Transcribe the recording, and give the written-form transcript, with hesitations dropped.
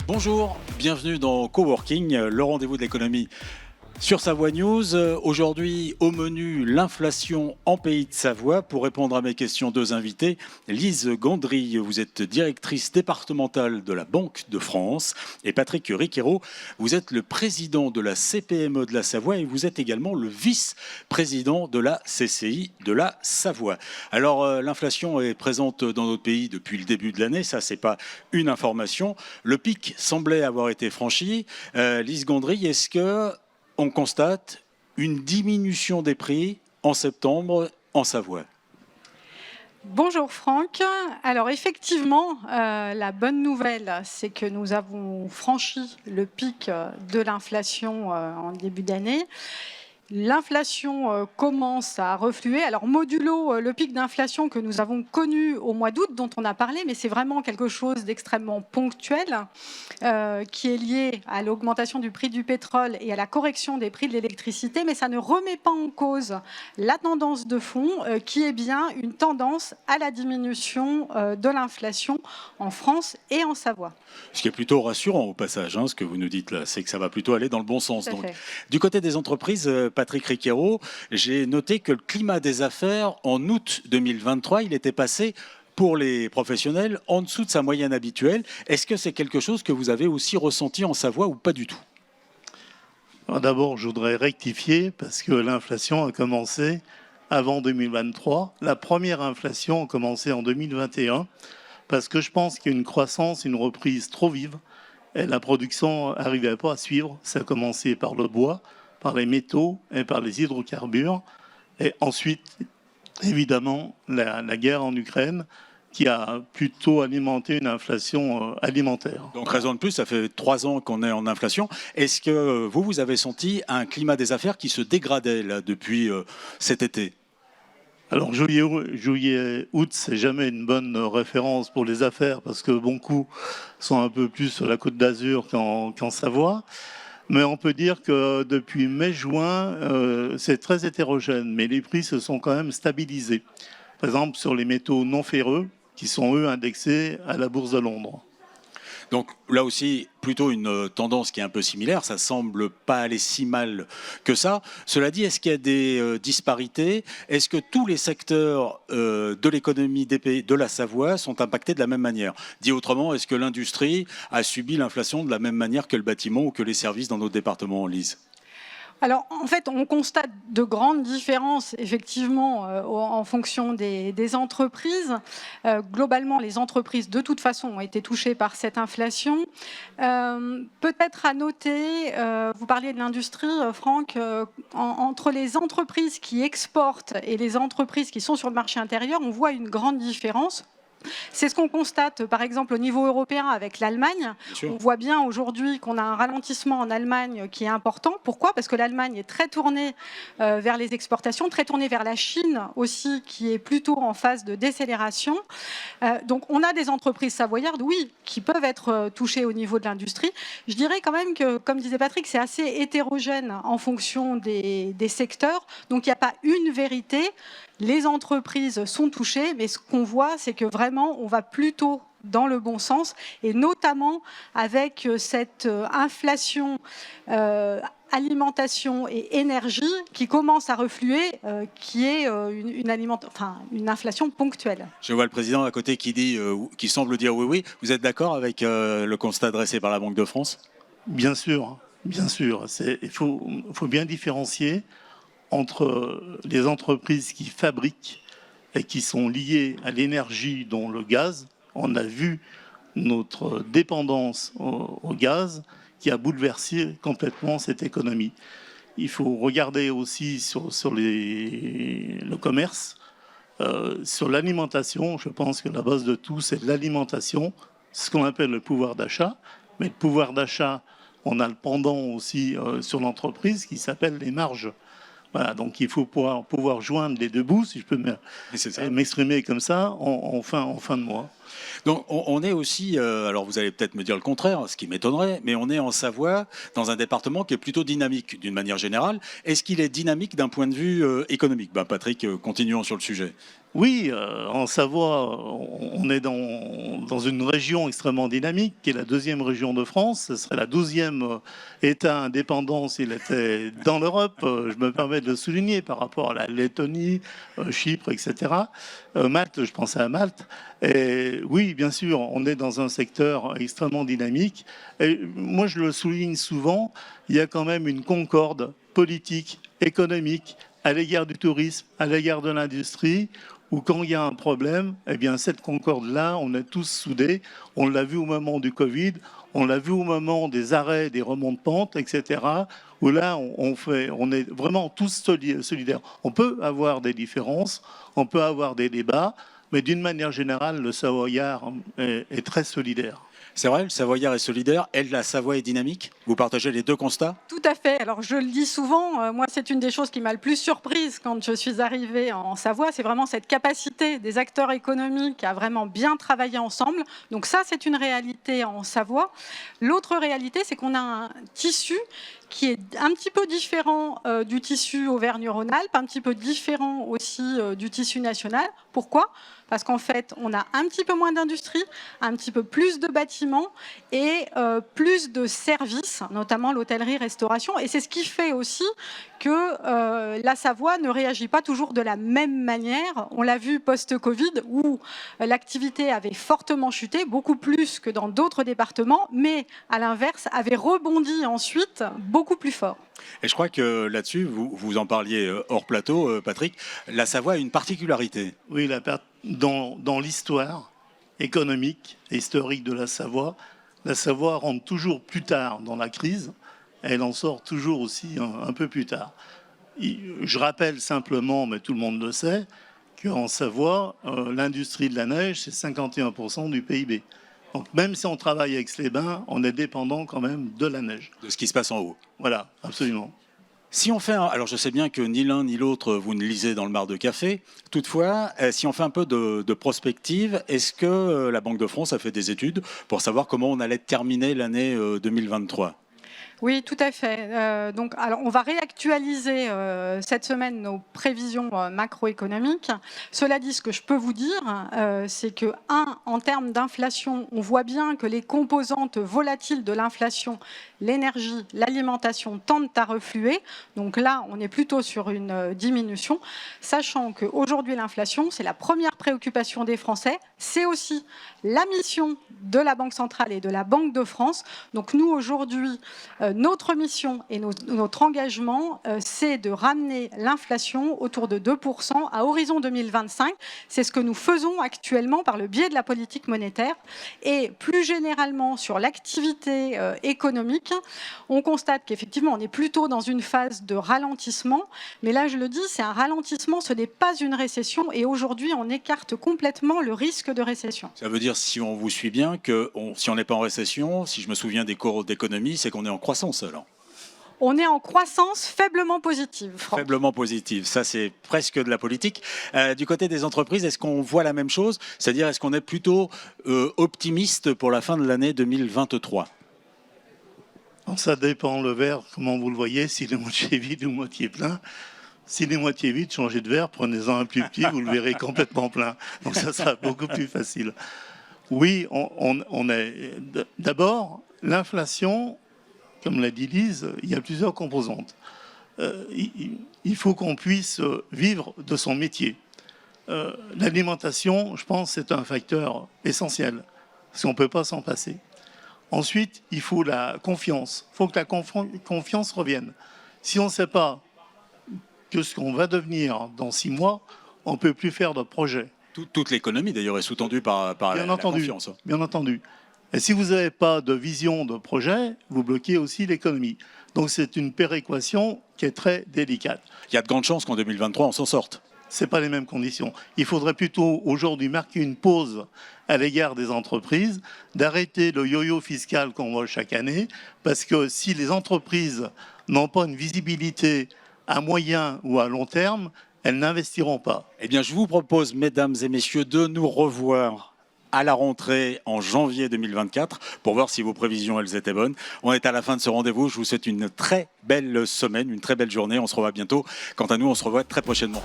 Bonjour, bienvenue dans Coworking, le rendez-vous de l'économie sur Savoie News. Aujourd'hui, au menu, l'inflation en Pays de Savoie. Pour répondre à mes questions, deux invités. Lise Gondry, vous êtes directrice départementale de la Banque de France. Et Patrick Riquero, vous êtes le président de la CPME de la Savoie et vous êtes également le vice-président de la CCI de la Savoie. Alors, l'inflation est présente dans notre pays depuis le début de l'année. Ça, c'est pas une information. Le pic semblait avoir été franchi. Lise Gondry, est-ce que on constate une diminution des prix en septembre en Savoie? Bonjour Franck. Alors effectivement, la bonne nouvelle, c'est que nous avons franchi le pic de l'inflation en début d'année. L'inflation commence à refluer. Alors modulo le pic d'inflation que nous avons connu au mois d'août, dont on a parlé, mais c'est vraiment quelque chose d'extrêmement ponctuel qui est lié à l'augmentation du prix du pétrole et à la correction des prix de l'électricité, mais ça ne remet pas en cause la tendance de fond qui est bien une tendance à la diminution de l'inflation en France et en Savoie. Ce qui est plutôt rassurant au passage, ce que vous nous dites là, c'est que ça va plutôt aller dans le bon sens. Donc, Fait. du côté des entreprises, Patrick Riquero, j'ai noté que le climat des affaires en août 2023, il était passé pour les professionnels en dessous de sa moyenne habituelle. Est-ce que c'est quelque chose que vous avez aussi ressenti en Savoie ou pas du tout? D'abord, je voudrais rectifier parce que l'inflation a commencé avant 2023. La première inflation a commencé en 2021 parce que je pense qu'il y a une croissance, une reprise trop vive et la production n'arrivait pas à suivre. Ça a commencé par le bois, par les métaux et par les hydrocarbures. Et ensuite, évidemment, la guerre en Ukraine qui a plutôt alimenté une inflation alimentaire. Donc raison de plus, ça fait 3 ans qu'on est en inflation. Est-ce que vous avez senti un climat des affaires qui se dégradait là, depuis cet été? Alors juillet, août, c'est jamais une bonne référence pour les affaires parce que beaucoup sont un peu plus sur la Côte d'Azur qu'en Savoie. Mais on peut dire que depuis mai-juin, c'est très hétérogène, mais les prix se sont quand même stabilisés. Par exemple, sur les métaux non ferreux, qui sont eux indexés à la Bourse de Londres. Donc là aussi, plutôt une tendance qui est un peu similaire. Ça semble pas aller si mal que ça. Cela dit, est-ce qu'il y a des disparités? Est-ce que tous les secteurs de l'économie des pays de la Savoie sont impactés de la même manière? Dit autrement, est-ce que l'industrie a subi l'inflation de la même manière que le bâtiment ou que les services dans notre département, Lise? Alors, en fait, on constate de grandes différences, effectivement, en fonction des entreprises. Globalement, les entreprises, de toute façon, ont été touchées par cette inflation. Peut-être à noter, vous parliez de l'industrie, Franck, entre les entreprises qui exportent et les entreprises qui sont sur le marché intérieur, on voit une grande différence. C'est ce qu'on constate, par exemple, au niveau européen avec l'Allemagne. On voit bien aujourd'hui qu'on a un ralentissement en Allemagne qui est important. Pourquoi? Parce que l'Allemagne est très tournée vers les exportations, très tournée vers la Chine aussi, qui est plutôt en phase de décélération. Donc, on a des entreprises savoyardes, oui, qui peuvent être touchées au niveau de l'industrie. Je dirais quand même que, comme disait Patrick, c'est assez hétérogène en fonction des secteurs. Donc, il n'y a pas une vérité. Les entreprises sont touchées, mais ce qu'on voit, c'est que vraiment, on va plutôt dans le bon sens, et notamment avec cette inflation alimentation et énergie qui commence à refluer, qui est une inflation ponctuelle. Je vois le président à côté qui semble dire oui, oui. Vous êtes d'accord avec le constat dressé par la Banque de France? Bien sûr, bien sûr. Il faut bien différencier entre les entreprises qui fabriquent et qui sont liées à l'énergie, dont le gaz. On a vu notre dépendance au gaz qui a bouleversé complètement cette économie. Il faut regarder aussi sur le commerce, sur l'alimentation. Je pense que la base de tout, c'est l'alimentation, ce qu'on appelle le pouvoir d'achat. Mais le pouvoir d'achat, on a le pendant aussi sur l'entreprise qui s'appelle les marges. Voilà, donc il faut pouvoir joindre les deux bouts, si je peux m'exprimer comme ça, en fin de mois. Donc on est aussi, alors vous allez peut-être me dire le contraire, ce qui m'étonnerait, mais on est en Savoie, dans un département qui est plutôt dynamique d'une manière générale. Est-ce qu'il est dynamique d'un point de vue économique? Patrick, continuons sur le sujet. Oui, en Savoie, on est dans une région extrêmement dynamique, qui est la deuxième région de France. Ce serait la 12e État indépendant s'il était dans l'Europe. Je me permets de le souligner par rapport à la Lettonie, Chypre, etc. Malte, je pensais à Malte. Et oui, bien sûr, on est dans un secteur extrêmement dynamique. Et moi, je le souligne souvent, il y a quand même une concorde politique, économique, à l'égard du tourisme, à l'égard de l'industrie, où quand il y a un problème, eh bien cette concorde-là, on est tous soudés. On l'a vu au moment du Covid, on l'a vu au moment des arrêts, des remontes de pente, etc., où là, on est vraiment tous solidaires. On peut avoir des différences, on peut avoir des débats, mais d'une manière générale, le Savoyard est très solidaire. C'est vrai, le Savoyard est solidaire, elle, la Savoie est dynamique. Vous partagez les deux constats? Tout à fait. Alors je le dis souvent, moi c'est une des choses qui m'a le plus surprise quand je suis arrivée en Savoie, c'est vraiment cette capacité des acteurs économiques à vraiment bien travailler ensemble. Donc ça c'est une réalité en Savoie. L'autre réalité c'est qu'on a un tissu qui est un petit peu différent du tissu Auvergne-Rhône-Alpes, un petit peu différent aussi du tissu national. Pourquoi ? Parce qu'en fait, on a un petit peu moins d'industrie, un petit peu plus de bâtiments et plus de services, notamment l'hôtellerie-restauration. Et c'est ce qui fait aussi que la Savoie ne réagit pas toujours de la même manière. On l'a vu post-Covid, où l'activité avait fortement chuté, beaucoup plus que dans d'autres départements, mais à l'inverse, avait rebondi ensuite beaucoup plus fort. Et je crois que là-dessus, vous en parliez hors plateau, Patrick, la Savoie a une particularité. Oui, dans l'histoire économique et historique de la Savoie rentre toujours plus tard dans la crise, et elle en sort toujours aussi un peu plus tard. Je rappelle simplement, mais tout le monde le sait, qu'en Savoie, l'industrie de la neige, c'est 51% du PIB. Donc même si on travaille avec Aix-les-Bains, on est dépendant quand même de la neige. De ce qui se passe en haut. Voilà, absolument. Si on fait alors je sais bien que ni l'un ni l'autre vous ne lisez dans le mar de café. Toutefois, si on fait un peu de prospective, est-ce que la Banque de France a fait des études pour savoir comment on allait terminer l'année 2023 ? Oui, tout à fait. Alors, on va réactualiser cette semaine nos prévisions macroéconomiques. Cela dit, ce que je peux vous dire, c'est que, en termes d'inflation, on voit bien que les composantes volatiles de l'inflation, l'énergie, l'alimentation, tendent à refluer. Donc là, on est plutôt sur une diminution, sachant qu'aujourd'hui, l'inflation, c'est la première préoccupation des Français. C'est aussi la mission de la Banque centrale et de la Banque de France. Donc nous, aujourd'hui, notre mission et notre engagement, c'est de ramener l'inflation autour de 2% à horizon 2025. C'est ce que nous faisons actuellement par le biais de la politique monétaire. Et plus généralement, sur l'activité économique, on constate qu'effectivement, on est plutôt dans une phase de ralentissement. Mais là, je le dis, c'est un ralentissement, ce n'est pas une récession. Et aujourd'hui, on écarte complètement le risque de récession. Ça veut dire, si on vous suit bien, que si on n'est pas en récession, si je me souviens des cours d'économie, c'est qu'on est en croissance alors. On est en croissance faiblement positive, Franck. Faiblement positive, ça c'est presque de la politique. Du côté des entreprises, est-ce qu'on voit la même chose? C'est-à-dire, est-ce qu'on est plutôt optimiste pour la fin de l'année 2023? Ça dépend le verre, comment vous le voyez, s'il est moitié vide ou moitié plein. S'il est moitié vide, changez de verre, prenez-en un plus petit, vous le verrez complètement plein. Donc ça sera beaucoup plus facile. Oui, on est... D'abord, l'inflation, comme l'a dit Lise, il y a plusieurs composantes. Il faut qu'on puisse vivre de son métier. L'alimentation, je pense, c'est un facteur essentiel, parce qu'on ne peut pas s'en passer. Ensuite, il faut la confiance. Il faut que la confiance revienne. Si on ne sait pas que ce qu'on va devenir dans 6 mois, on ne peut plus faire de projet. Toute l'économie, d'ailleurs, est sous-tendue par la confiance. Bien entendu. Et si vous n'avez pas de vision de projet, vous bloquez aussi l'économie. Donc c'est une péréquation qui est très délicate. Il y a de grandes chances qu'en 2023, on s'en sorte. Ce n'est pas les mêmes conditions. Il faudrait plutôt aujourd'hui marquer une pause à l'égard des entreprises, d'arrêter le yo-yo fiscal qu'on voit chaque année, parce que si les entreprises n'ont pas une visibilité à moyen ou à long terme, elles n'investiront pas. Eh bien, je vous propose, mesdames et messieurs, de nous revoir à la rentrée en janvier 2024 pour voir si vos prévisions elles étaient bonnes. On est à la fin de ce rendez-vous. Je vous souhaite une très belle semaine, une très belle journée. On se revoit bientôt. Quant à nous, on se revoit très prochainement.